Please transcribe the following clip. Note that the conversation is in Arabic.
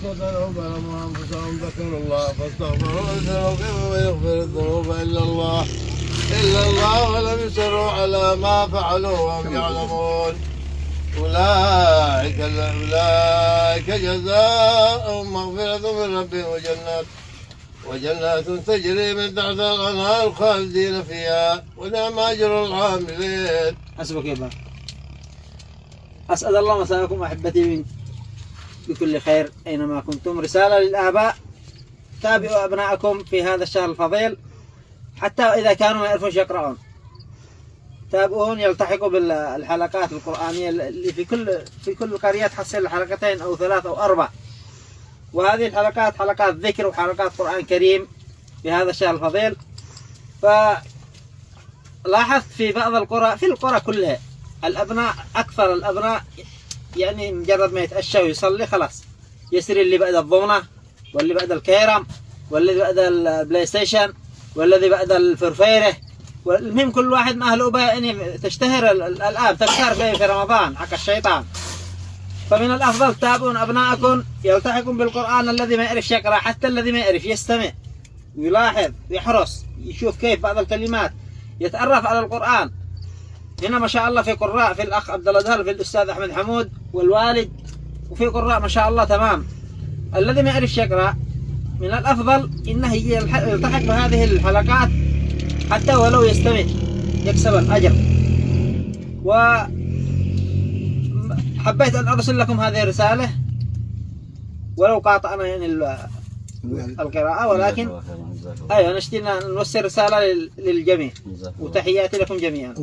ظلموا أنفسهم ذكروا الله فاستغفروا لذنوبهم ويغفر الذنوب إلا الله ولم يصروا على ما فعلوا وهم يعلمون. أولئك جزاؤهم مغفرة من ربهم وجنات تجري من تحت الأنهار خالدين فيها ونعم أجر العاملين. حسبك يا بابا. أسأل الله مساءكم أحبتي بكل خير أينما كنتم. رسالة للآباء: تابعوا أبنائكم في هذا الشهر الفضيل حتى إذا كانوا ما يعرفوش يقرؤون، تابعون يلتحقوا بالحلقات القرآنية اللي في كل قرية تحصل حلقتين أو 3 أو 4. وهذه الحلقات حلقات ذكر وحلقات قرآن كريم في هذا الشهر الفضيل. فلاحظت في بعض القرى، في القرى كلها، أكثر الأبناء يعني مجرد ما يتأشى ويصلي خلاص يسري اللي بعد الضونة واللي بعد الكيرم والذي بعد البلاي ستيشن والذي بعد الفرفيرة. والمهم كل واحد ما أهله بقى يعني تشتهر الألعاب تكثر في رمضان حق الشيطان. فمن الأفضل تتابعون أبنائكم يلتحقون بالقرآن. الذي ما يعرف يقرأ، حتى الذي ما يعرف يستمع ويلاحظ ويحرص يشوف كيف بعض الكلمات، يتعرف على القرآن. هنا ما شاء الله في قراء، في الأخ عبد الله دهر، في الأستاذ أحمد حمود والوالد، وفي قراء ما شاء الله تمام. الذي ما يعرف يقرأ من الأفضل إنه يلتحق بهذه الحلقات حتى ولو يستمع يكسب الأجر. وحبيت أن أرسل لكم هذه الرسالة ولو قاطعنا يعني القراءة، ولكن أيوة نشتينا نوصل رسالة للجميع. وتحياتي لكم جميعا.